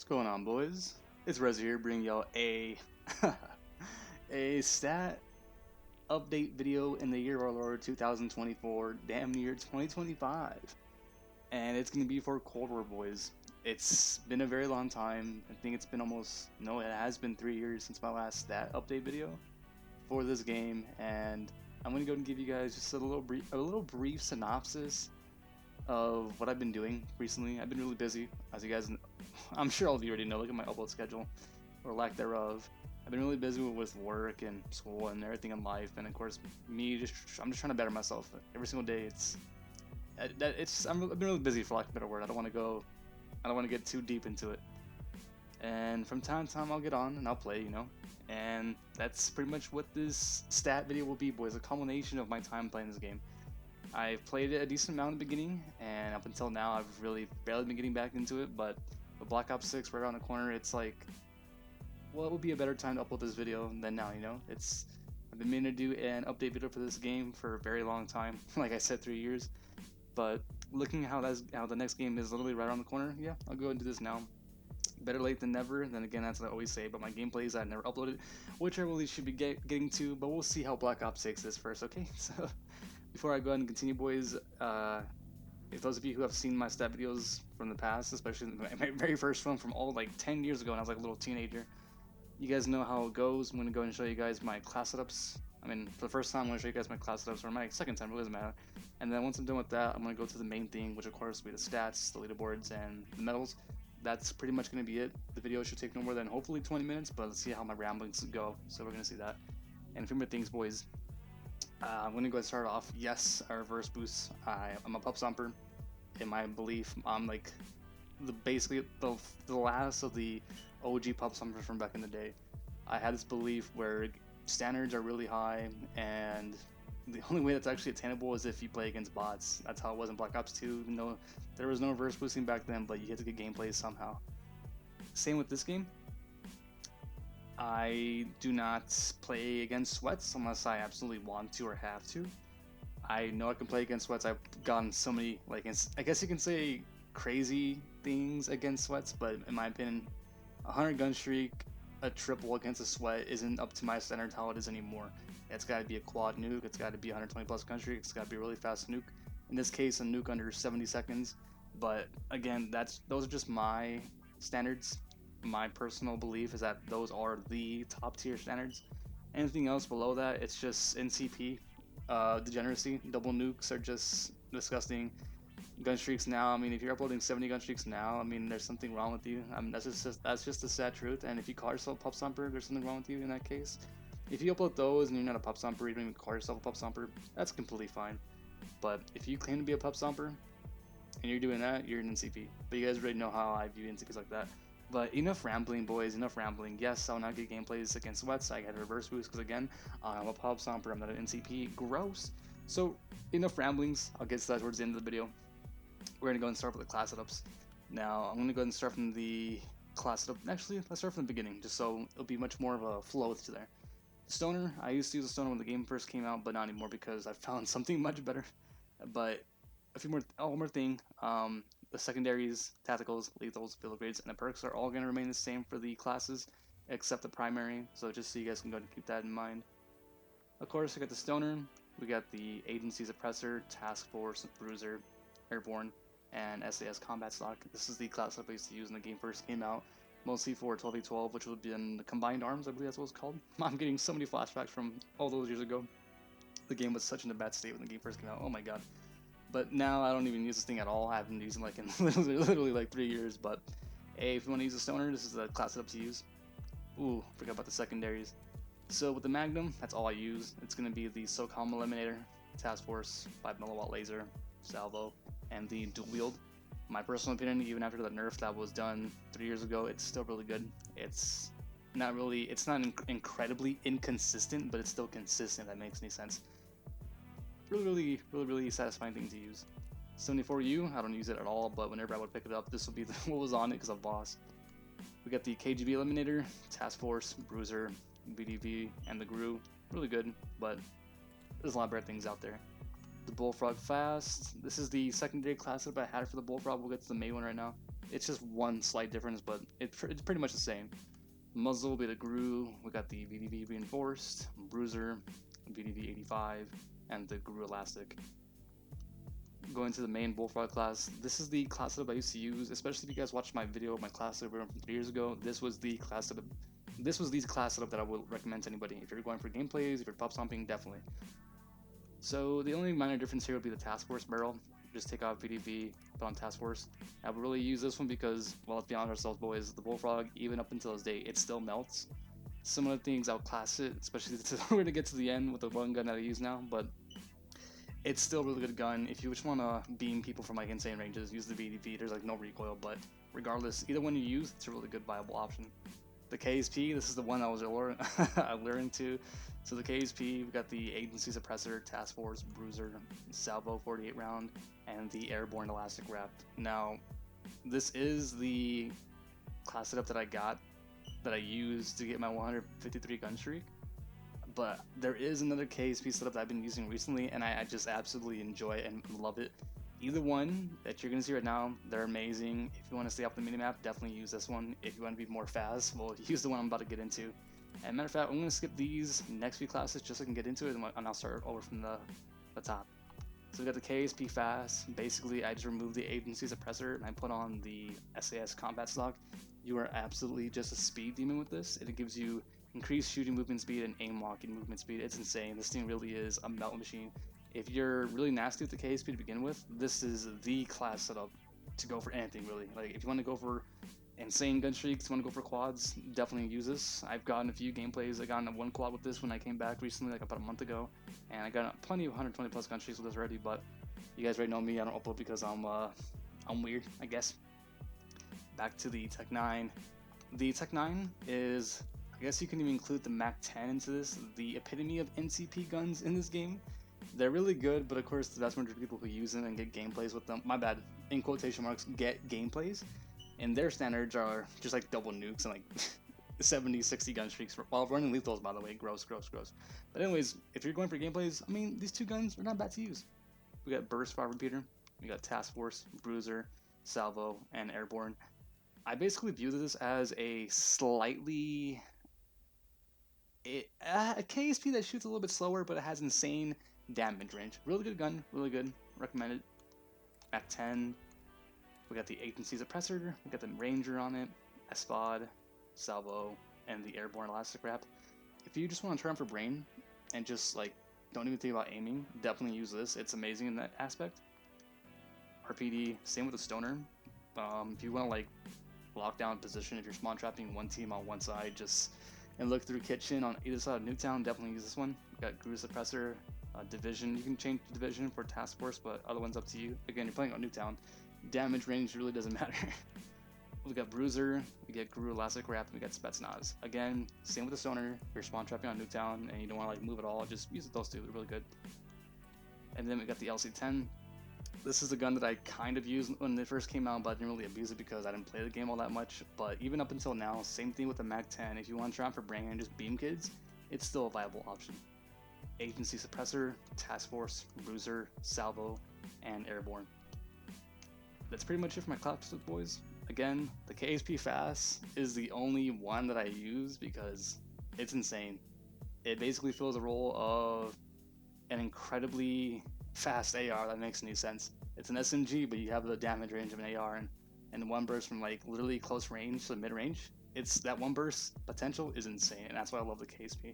What's going on, boys? It's Rez here, bringing y'all a a stat update video in the year of our Lord 2024, damn near 2025, and it's gonna be for Cold War, boys. It's been a very long time. I think it's been it has been 3 years since my last stat update video for this game, and I'm gonna go and give you guys just a little brief synopsis of what I've been doing recently. I've been really busy, as you guys, I'm sure all of you already know. Look at my upload schedule, or lack thereof. I've been really busy with work and school and everything in life, and of course, I'm just trying to better myself every single day. I've been really busy, for lack of a better word. I don't want to get too deep into it. And from time to time, I'll get on and I'll play, And that's pretty much what this stat video will be, boys. A culmination of my time playing this game. I've played it a decent amount in the beginning, and up until now, I've really barely been getting back into it. But with Black Ops 6 right around the corner, it's like, well, it would be a better time to upload this video than now. I've been meaning to do an update video for this game for a very long time. Like I said, 3 years. But looking how the next game is literally right around the corner, yeah, I'll go and do this now. Better late than never. Then again, that's what I always say. But my gameplays I never uploaded, which I really should be getting to. But we'll see how Black Ops 6 is first. Okay, so. Before I go ahead and continue, boys, if those of you who have seen my stat videos from the past, especially my very first one from all like 10 years ago when I was like a little teenager, you guys know how it goes. I'm going to go and show you guys my class setups. I mean, for the first time, I'm going to show you guys my class setups, or my second time, it doesn't matter. And then once I'm done with that, I'm going to go to the main thing, which of course will be the stats, the leaderboards, and the medals. That's pretty much going to be it. The video should take no more than hopefully 20 minutes, but let's see how my ramblings go. So we're going to see that. And a few more things, boys. I'm going to go and start off. Yes, a reverse boost. I'm a pubstomper. In my belief, I'm like basically the last of the OG pubstompers from back in the day. I had this belief where standards are really high, and the only way that's actually attainable is if you play against bots. That's how it was in Black Ops 2, even though there was no reverse boosting back then, but you had to get gameplay somehow. Same with this game. I do not play against sweats unless I absolutely want to or have to. I know I can play against sweats. I've gotten so many, I guess you can say crazy things against sweats, but in my opinion, a 100 gun streak, a triple against a sweat isn't up to my standards how it is anymore. It's got to be a quad nuke, it's got to be 120 plus gun streak, it's got to be a really fast nuke. In this case, a nuke under 70 seconds. But again, those are just my standards. My personal belief is that those are the top tier standards. Anything else below that, it's just NCP degeneracy. Double nukes are just disgusting. Gun streaks now, I mean, if you're uploading 70 gun streaks now, I mean, there's something wrong with you. I mean, that's just the sad truth. And if you call yourself a pubstomper, there's something wrong with you in that case. If you upload those and you're not a pubstomper, you don't even call yourself a pubstomper, that's completely fine. But if you claim to be a pubstomper and you're doing that, you're an NCP. But you guys already know how I view NCPs like that. But enough rambling, boys, enough rambling. Yes, I'll not get gameplays against sweats. I get a reverse boost because, again, I'm a pubstomper. I'm not an NCP. Gross. So, enough ramblings. I'll get to that towards the end of the video. We're going to go and start with the class setups. Now, I'm going to go ahead and start from the class setup. Actually, let's start from the beginning, just so it'll be much more of a flow to there. Stoner, I used to use a stoner when the game first came out, but not anymore because I found something much better. But one more thing. The secondaries, tacticals, lethals, field grades, and the perks are all going to remain the same for the classes, except the primary, so just so you guys can go ahead and keep that in mind. Of course, we got the Stoner, we got the Agency Suppressor, Task Force, Bruiser, Airborne, and SAS Combat Stock. This is the class I used to use when the game first came out, mostly for 12v12, which would be in the Combined Arms, I believe that's what it's called. I'm getting so many flashbacks from all those years ago. The game was such in a bad state when the game first came out, oh my god. But now I don't even use this thing at all. I haven't used it like in literally like 3 years. But hey, if you want to use a stoner, this is the class setup to use. Ooh, forgot about the secondaries. So with the Magnum, that's all I use. It's going to be the SOCOM Eliminator, Task Force, 5mW laser, salvo, and the dual wield. My personal opinion, even after the nerf that was done 3 years ago, it's still really good. It's not incredibly inconsistent, but it's still consistent. If that makes any sense. Really satisfying thing to use. 74U, I don't use it at all, but whenever I would pick it up, this will be what was on it because I'm boss. We got the KGB Eliminator, Task Force, Bruiser, BDV, and the GRU. Really good, but there's a lot of better things out there. The bullfrog fast. This is the secondary class that I had for the bullfrog. We'll get to the main one right now. It's just one slight difference, but it's pretty much the same. Muzzle will be the GRU. We got the VDV reinforced, Bruiser, VDV 85, and the GRU elastic. Going to the main bullfrog class, this is the class setup I used to use, especially if you guys watched my video of my class setup from 3 years ago. This was the class setup that I would recommend to anybody. If you're going for gameplays, if you're pub stomping, definitely. So the only minor difference here would be the task force barrel. Just take off VDV, put on task force. I would really use this one because, well, let's be honest ourselves, boys, the bullfrog, even up until this day, it still melts. Some of the things outclass it, especially we're gonna get to the end with the one gun that I use now, but it's still a really good gun. If you just want to beam people from like insane ranges, use the VDV. There's like no recoil, but regardless, either one you use, it's a really good viable option. The KSP, this is the one I was alluring to. So the KSP, we've got the agency suppressor, task force, bruiser, salvo 48 round, and the airborne elastic wrap. Now, this is the class setup that I used to get my 153 gun streak. But there is another KSP setup that I've been using recently, and I just absolutely enjoy it and love it. Either one that you're going to see right now, they're amazing. If you want to stay off the minimap, definitely use this one. If you want to be more fast, well, use the one I'm about to get into. And matter of fact, I'm going to skip these next few classes just so I can get into it, and I'll start over from the top. So we got the KSP fast. Basically, I just removed the agency suppressor, and I put on the SAS combat stock. You are absolutely just a speed demon with this. It gives you increased shooting movement speed and aim locking movement speed. It's insane. This thing really is a melt machine. If you're really nasty with the KSP to begin with, this is the class setup to go for anything really. Like if you want to go for insane gun streaks, you want to go for quads, definitely use this. I've gotten a few gameplays. I got in one quad with this when I came back recently, like about a month ago, and I got plenty of 120 plus gun streaks with this already. But you guys already know me. I don't upload because I'm weird, I guess. Back to the Tech 9. The Tech 9 is, I guess you can even include the Mac 10 into this, the epitome of NCP guns in this game. They're really good, but of course the vast majority of people who use them and get gameplays with them, my bad, in quotation marks, get gameplays, and their standards are just like double nukes and like 70, 60 gun streaks while running lethals, by the way. Gross. But anyways, if you're going for gameplays, I mean, these two guns are not bad to use. We got burst fire repeater, we got task force, bruiser, salvo, and airborne. I basically view this as a slightly a KSP that shoots a little bit slower, but it has insane damage range. Really good gun, really good. Recommended. Mac 10. We got the agency suppressor. We got the ranger on it. SPOD, salvo, and the airborne elastic wrap. If you just want to turn for brain and just like don't even think about aiming, definitely use this. It's amazing in that aspect. RPD, same with the stoner. If you want to like lock down position, if you're spawn trapping one team on one side, just and look through kitchen on either side of Nuketown, definitely use this one. We got GRU suppressor, division. You can change the division for task force, but other one's up to you. Again, you're playing on Nuketown. Damage range really doesn't matter. We got bruiser, we get GRU elastic wrap, and we got Spetsnaz. Again, same with the stoner. If you're spawn trapping on Nuketown and you don't want to like move at all, just use those two. They're really good. And then we got the LC10. This is a gun that I kind of used when it first came out, but I didn't really abuse it because I didn't play the game all that much. But even up until now, same thing with the Mac 10. If you want to try out for brain and just beam kids, it's still a viable option. Agency suppressor, task force, bruiser, salvo, and airborne. That's pretty much it for my class, boys. Again, the KSP fast is the only one that I use because it's insane. It basically fills the role of an incredibly fast AR that makes any sense. It's an SMG, but you have the damage range of an AR, and one burst from like literally close range to mid range. It's that one burst potential is insane, and that's why I love the KSP.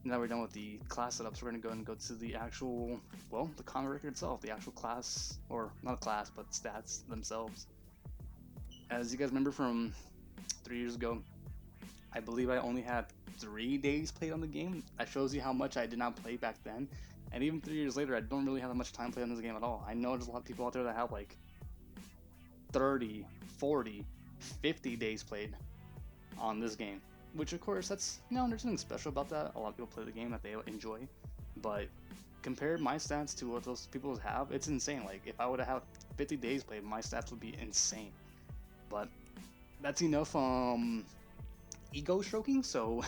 Now we're done with the class setups. We're gonna go and go to the actual, well, the combat record itself, the actual class, or not class, but stats themselves. As you guys remember from 3 years ago, I believe I only had 3 days played on the game. That shows you how much I did not play back then. And even 3 years later, I don't really have that much time played on this game at all. I know there's a lot of people out there that have like 30, 40, 50 days played on this game. Which of course, that's, you know, there's something special about that. A lot of people play the game that they enjoy. But compare my stats to what those people have, it's insane. Like, if I would have had 50 days played, my stats would be insane. But that's enough ego stroking, so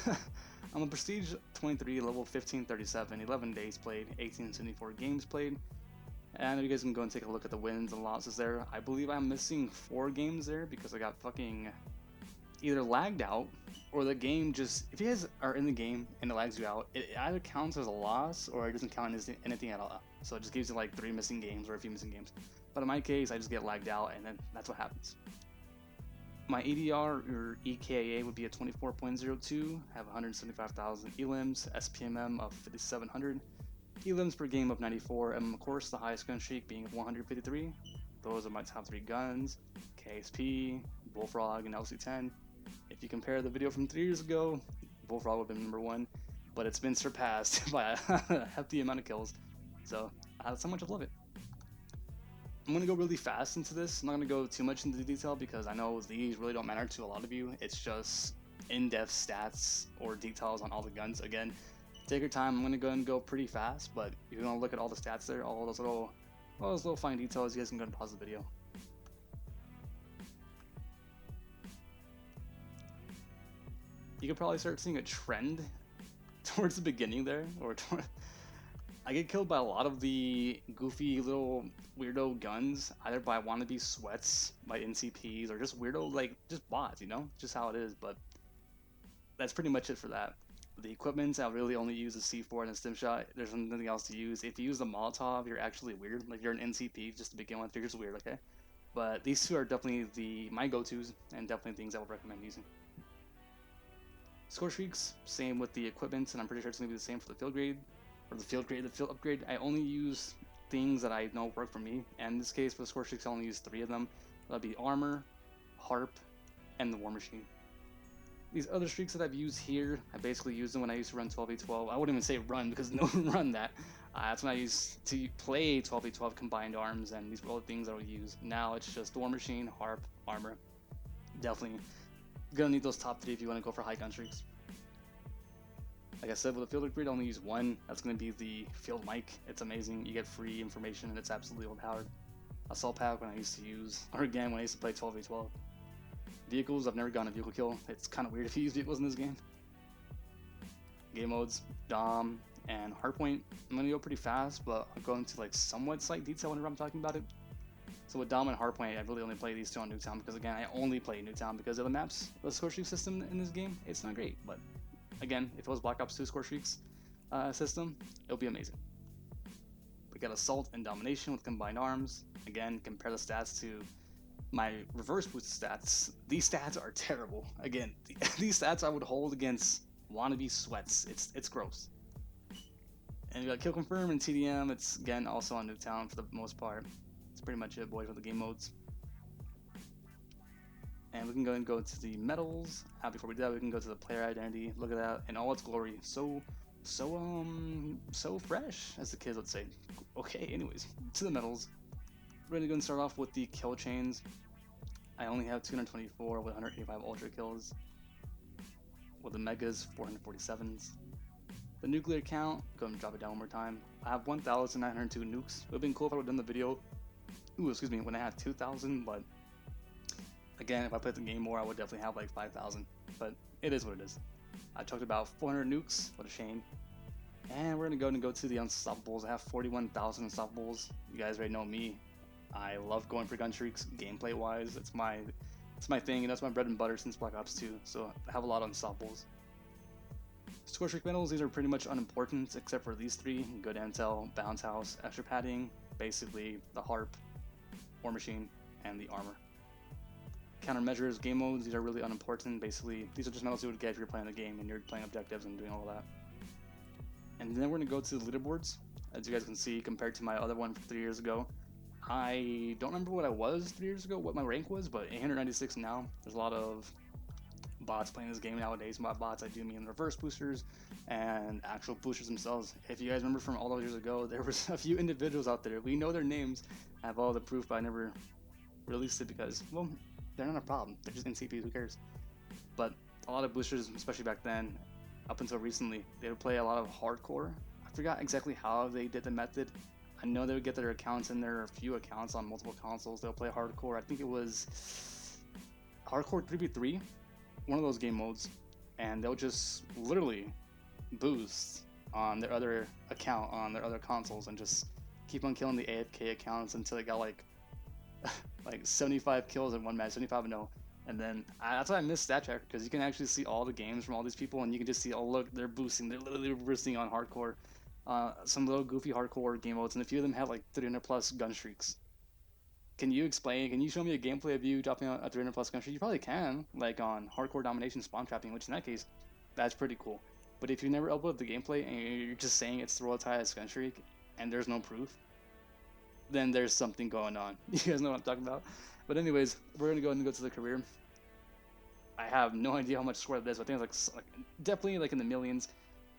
I'm a Prestige 23, level 1537, 11 days played, 1874 games played. And you guys can go and take a look at the wins and losses there. I believe I'm missing 4 games there because I got fucking either lagged out or the game just, if you guys are in the game and it lags you out, it either counts as a loss or it doesn't count as anything at all. So it just gives you like 3 missing games or a few missing games. But in my case, I just get lagged out and then that's what happens. My EDR or EKA would be a 24.02, have 175,000 elims, SPMM of 5,700, elims per game of 94, and of course the highest gun streak being 153. Those are my top 3 guns, KSP, Bullfrog, and LC10. If you compare the video from 3 years ago, Bullfrog would have been number 1, but it's been surpassed by a hefty amount of kills, so that's how much I love it. I'm going to go really fast into this. I'm not going to go too much into the detail because I know these really don't matter to a lot of you. It's just in-depth stats or details on all the guns. Again, take your time. I'm going to go and go pretty fast, but if you want to look at all the stats there, all those little fine details, you guys can go and pause the video. You could probably start seeing a trend towards the beginning there, or I get killed by a lot of the goofy little weirdo guns, either by wannabe sweats, by NCPs, or just weirdo, like, just bots, you know? Just how it is, but that's pretty much it for that. The equipment, I'll really only use a C4 and a stim shot. There's nothing else to use. If you use the Molotov, you're actually weird. Like, you're an NCP, just to begin with, you're just weird, okay? But these two are definitely my go-tos, and definitely things I would recommend using. Score streaks, same with the equipment, and I'm pretty sure it's going to be the same for the field grade. Or the field upgrade, I only use things that I know work for me, and in this case for the score streaks I only use 3 of them. That'll be armor, harp, and the war machine. These other streaks that I've used here, I basically use them when I used to run 12v12. I wouldn't even say run because no one run that. That's when I used to play 12v12 combined arms, and these were all the things I would use. Now it's just the war machine, harp, armor. Definitely gonna need those top 3 if you want to go for high gun streaks. Like I said, with the field upgrade, I only use 1. That's going to be the field mic. It's amazing. You get free information, and it's absolutely overpowered. Assault pack when I used to use, or again, when I used to play 12v12. Vehicles, I've never gotten a vehicle kill. It's kind of weird if you use vehicles in this game. Game modes, Dom, and hardpoint. I'm going to go pretty fast, but I'll go into like somewhat slight detail whenever I'm talking about it. So with Dom and hardpoint, I really only play these 2 on Nuketown because again, I only play Nuketown because of the maps. The score streak system in this game, it's not great, but again, if it was Black Ops 2 score streaks system, it'll be amazing. We got Assault and Domination with combined arms. Again, compare the stats to my reverse boost stats. These stats are terrible. Again, these stats I would hold against wannabe sweats. It's gross. And we got Kill Confirm and TDM. It's again also on Nuketown for the most part. It's pretty much it, boys, with the game modes. And we can go and go to the medals. Before we do that, we can go to the player identity. Look at that in all its glory. So fresh, as the kids would say. Okay, anyways, to the medals. We're gonna go and start off with the kill chains. I only have 224 with 185 ultra kills. With the megas, 447s. The nuclear count, go and drop it down one more time. I have 1,902 nukes. It would have been cool if I would have done the video. When I had 2,000, but again, if I played the game more, I would definitely have like 5,000, but it is what it is. I talked about 400 nukes, what a shame. And we're gonna go to the unstoppables. I have 41,000 unstoppables. You guys already know me. I love going for gun streaks, gameplay wise. It's my thing, and that's my bread and butter since Black Ops 2, so I have a lot of unstoppables. Score streak medals, these are pretty much unimportant except for these 3. Good intel, bounce house, extra padding, basically the harp, war machine, and the armor. Countermeasures, game modes, these are really unimportant. Basically, these are just medals you would get if you're playing the game and you're playing objectives and doing all that. And then we're going to go to the leaderboards. As you guys can see, compared to my other one from 3 years ago, I don't remember what I was 3 years ago, what my rank was, but 896 now. There's a lot of bots playing this game nowadays. By bots, I do mean reverse boosters and actual boosters themselves. If you guys remember from all those years ago, there was a few individuals out there. We know their names. I have all the proof, but I never released it because, well, they're not a problem. They're just NCPs, who cares? But a lot of boosters, especially back then, up until recently, they would play a lot of hardcore. I forgot exactly how they did the method. I know they would get their accounts in there, a few accounts on multiple consoles. They'll play hardcore. I think it was hardcore 3v3, one of those game modes, and they'll just literally boost on their other account on their other consoles and just keep on killing the AFK accounts until I got like like 75 kills in one match, 75 and 0. And then that's why I miss Stat Tracker, because you can actually see all the games from all these people, and you can just see, oh look, they're boosting, they're literally boosting on hardcore, some little goofy hardcore game modes, and a few of them have like 300 plus gun streaks. Can you explain? Can you show me a gameplay of you dropping a 300 plus gun streak? You probably can, like on hardcore domination spawn trapping, which in that case, that's pretty cool. But if you never upload the gameplay and you're just saying it's the world's highest gun streak and there's no proof, then there's something going on. You guys know what I'm talking about. But anyways, we're gonna go ahead and go to the career. I have no idea how much score that is, but I think it's like definitely like in the millions.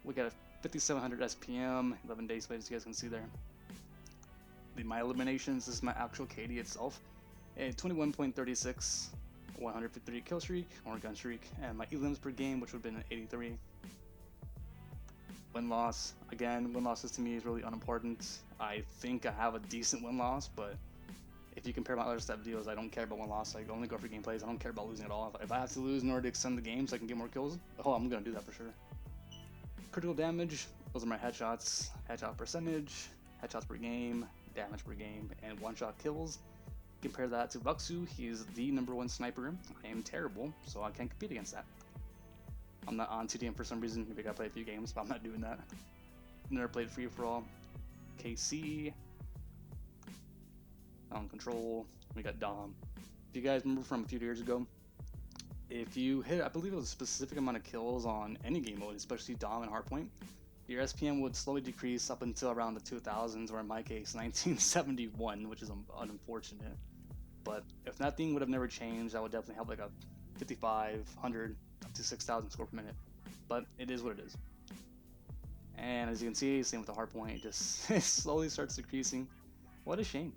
We got a 5700 SPM, 11 days played, as you guys can see there. My eliminations, this is my actual KD itself. A 21.36, 153 kill streak or gun streak, and my elims per game, which would have been an 83. Win loss, again, win losses to me is really unimportant. I think I have a decent win loss, but if you compare my other step videos, I don't care about win loss. I only go for gameplays. I don't care about losing at all. If I have to lose in order to extend the game so I can get more kills, oh, I'm gonna do that for sure. Critical damage, those are my headshots, headshot percentage, headshots per game, damage per game, and one-shot kills. Compare that to bocw. He's the #1 sniper. I am terrible, so I can't compete against that. I'm not on 2DM for some reason. Maybe I gotta play a few games, but I'm not doing that. Never played free for all. KC. On control. We got Dom. If you guys remember from a few years ago, if you hit, I believe it was a specific amount of kills on any game mode, especially Dom and Hardpoint, your SPM would slowly decrease up until around the 2000s, or in my case, 1971, which is unfortunate. But if that thing would have never changed, I would definitely have like a 5,500 up to 6,000 score per minute. But it is what it is. And as you can see, same with the hardpoint, it just it slowly starts decreasing. What a shame.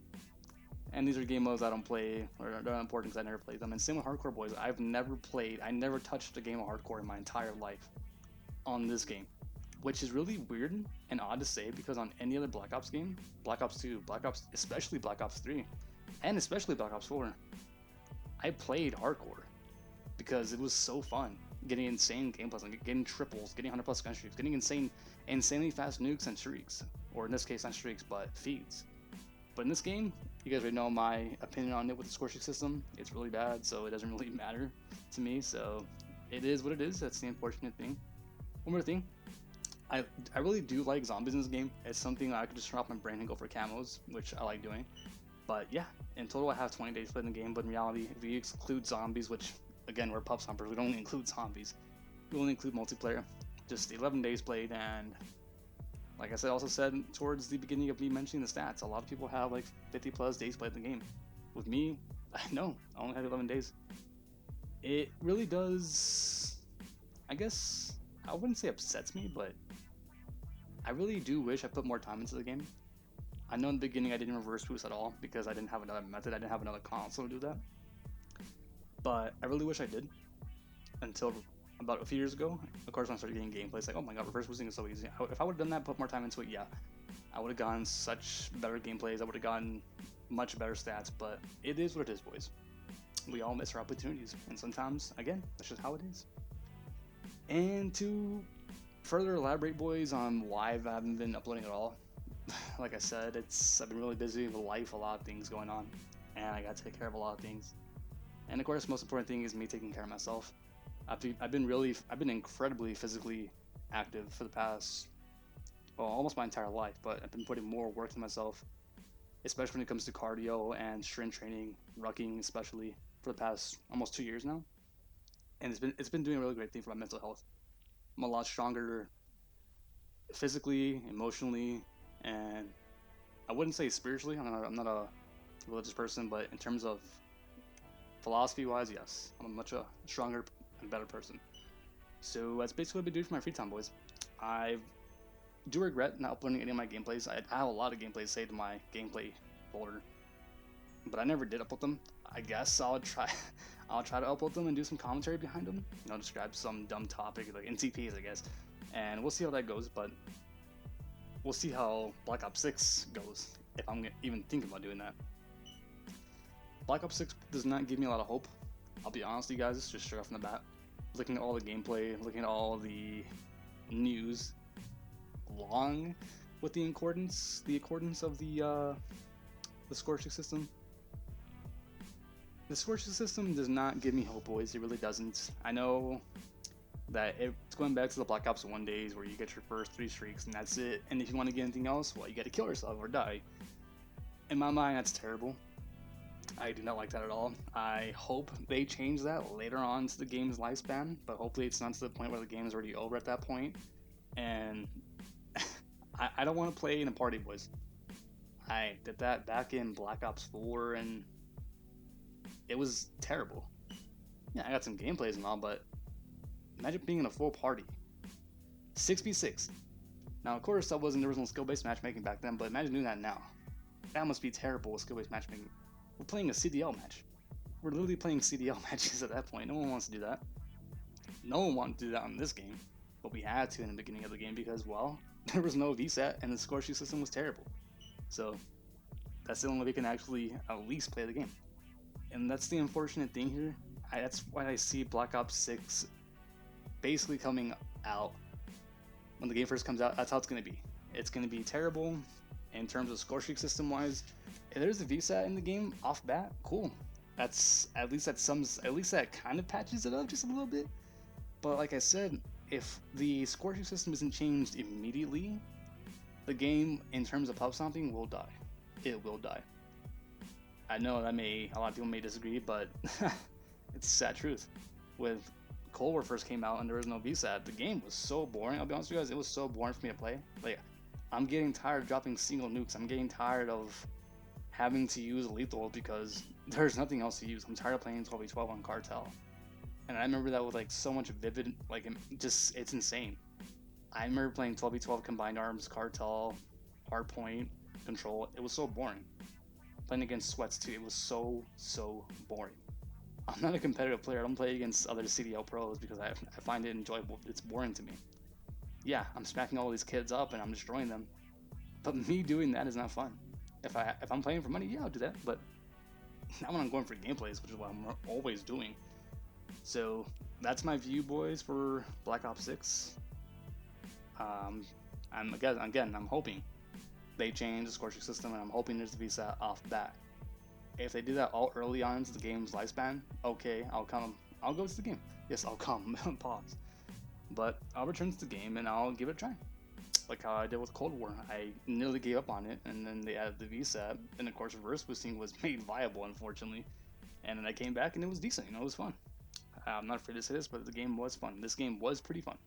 And these are game modes I don't play, or they're not important because I never played them. And same with Hardcore Boys. I never touched a game of Hardcore in my entire life on this game. Which is really weird and odd to say, because on any other Black Ops game, Black Ops 2, Black Ops, especially Black Ops 3, and especially Black Ops 4, I played Hardcore because it was so fun. Getting insane gameplays, like getting triples, getting 100 plus gun streaks, getting insanely fast nukes and streaks. Or in this case, not streaks, but feeds. But in this game, you guys already know my opinion on it with the score streak system. It's really bad, so it doesn't really matter to me. So it is what it is. That's the unfortunate thing. One more thing. I really do like zombies in this game. It's something I could just turn off my brain and go for camos, which I like doing. But yeah, in total I have 20 days played in the game, but in reality, if you exclude zombies, which again, we're pubstompers, we don't only include zombies. We only include multiplayer. Just 11 days played, and like I said, also said towards the beginning of me mentioning the stats, a lot of people have like 50 plus days played in the game. With me, no, I only had 11 days. It really does, I guess, I wouldn't say upsets me, but I really do wish I put more time into the game. I know in the beginning I didn't reverse boost at all because I didn't have another method, I didn't have another console to do that. But I really wish I did, until about a few years ago. Of course, when I started getting gameplay, it's like, oh my god, reverse boosting is so easy. If I would have done that, put more time into it, yeah, I would have gotten such better gameplays, I would have gotten much better stats, but it is what it is, boys. We all miss our opportunities, and sometimes, again, that's just how it is. And to further elaborate, boys, on why I haven't been uploading at all, like I said, I've been really busy with life, a lot of things going on, and I gotta take care of a lot of things. And of course, the most important thing is me taking care of myself. I've been incredibly physically active for the past, well, almost my entire life, but I've been putting more work in myself, especially when it comes to cardio and strength training, rucking especially, for the past almost 2 years now. And it's been doing a really great thing for my mental health. I'm a lot stronger physically, emotionally, and I wouldn't say spiritually. I'm not a religious person, but in terms of philosophy-wise, yes, I'm a much stronger and better person. So that's basically what I've been doing for my free time, boys. I do regret not uploading any of my gameplays. I have a lot of gameplays saved in my gameplay folder, but I never did upload them. I guess I'll try to upload them and do some commentary behind them. You know, describe some dumb topic like NCPs, I guess, and we'll see how that goes. But we'll see how Black Ops 6 goes, if I'm even thinking about doing that. Black Ops 6 does not give me a lot of hope. I'll be honest with you guys, just straight off from the bat. Looking at all the gameplay, looking at all the news, long, with the accordance of the scorching system. The scorching system does not give me hope, boys. It really doesn't. I know that it's going back to the Black Ops 1 days where you get your first 3 streaks and that's it. And if you want to get anything else, well, you got to kill yourself or die. In my mind, that's terrible. I do not like that at all. I hope they change that later on to the game's lifespan, but hopefully it's not to the point where the game is already over at that point. And I don't want to play in a party, boys. I did that back in Black Ops 4 and it was terrible. Yeah, I got some gameplays and all, but imagine being in a full party. 6v6. Now, of course, there was no skill-based matchmaking back then, but imagine doing that now. That must be terrible with skill-based matchmaking. We're playing a CDL match. We're literally playing CDL matches at that point. No one wants to do that. No one wanted to do that on this game, but we had to in the beginning of the game because, well, there was no VSAT and the scorching system was terrible. So that's the only way we can actually at least play the game. And that's the unfortunate thing here. That's why I see Black Ops 6 basically coming out when the game first comes out. That's how it's going to be. It's going to be terrible in terms of score streak system wise. If there's a VSAT in the game off bat, cool. That's at least that kind of patches it up just a little bit. But like I said, if the score streak system isn't changed immediately, the game in terms of pub stomping will die. It will die. I know that a lot of people may disagree, but it's sad truth. With Cold War first came out and there was no VSAT, the game was so boring. I'll be honest with you guys, it was so boring for me to play. Like, I'm getting tired of dropping single nukes. I'm getting tired of having to use lethal because there's nothing else to use. I'm tired of playing 12v12 on Cartel. And I remember that with like so much vivid, like it's insane. I remember playing 12v12 combined arms, Cartel, hardpoint, control. It was so boring. Playing against sweats too, it was so boring. I'm not a competitive player. I don't play against other CDL pros because I find it enjoyable. It's boring to me. Yeah, I'm smacking all these kids up and I'm destroying them, but me doing that is not fun. If I'm playing for money, yeah, I'll do that. But not when I'm going for gameplays, which is what I'm always doing. So that's my view, boys, for Black Ops 6. I'm hoping they change the scorching system, and I'm hoping there's the VSAT off bat. If they do that all early on into the game's lifespan, okay, I'll go to the game. Yes, I'll come. Pause. But I'll return to the game and I'll give it a try. Like how I did with Cold War. I nearly gave up on it, and then they added the VSAT, and of course reverse boosting was made viable, unfortunately. And then I came back and it was decent, it was fun. I'm not afraid to say this, but the game was fun. This game was pretty fun.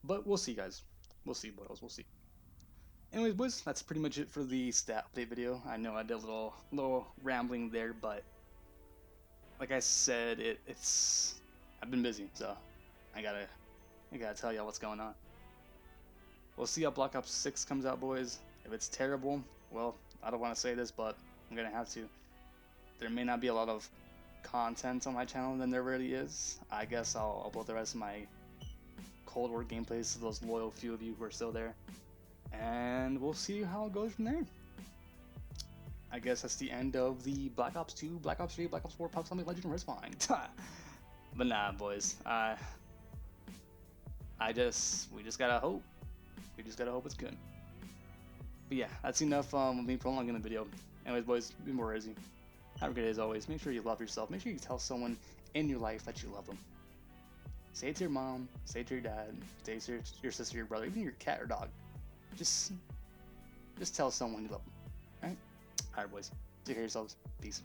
But we'll see, guys. We'll see, boys. We'll see. Anyways, boys, that's pretty much it for the stat update video. I know I did a little rambling there, but like I said, I've been busy, so I gotta tell y'all what's going on. We'll see how Black Ops 6 comes out, boys. If it's terrible, well, I don't want to say this, but I'm gonna have to. There may not be a lot of content on my channel than there really is. I guess I'll upload the rest of my Cold War gameplays to those loyal few of you who are still there. And we'll see how it goes from there. I guess that's the end of the Black Ops 2, Black Ops 3, Black Ops 4, Pop Something Legend Respawn. But nah, boys. We just gotta hope. We just gotta hope it's good. But yeah, that's enough of me prolonging the video. Anyways, boys, be more crazy. Have a good day as always. Make sure you love yourself. Make sure you tell someone in your life that you love them. Say it to your mom, say it to your dad, say it to your sister, your brother, even your cat or dog. Just tell someone you love them. Alright? Alright, boys. Take care of yourselves. Peace.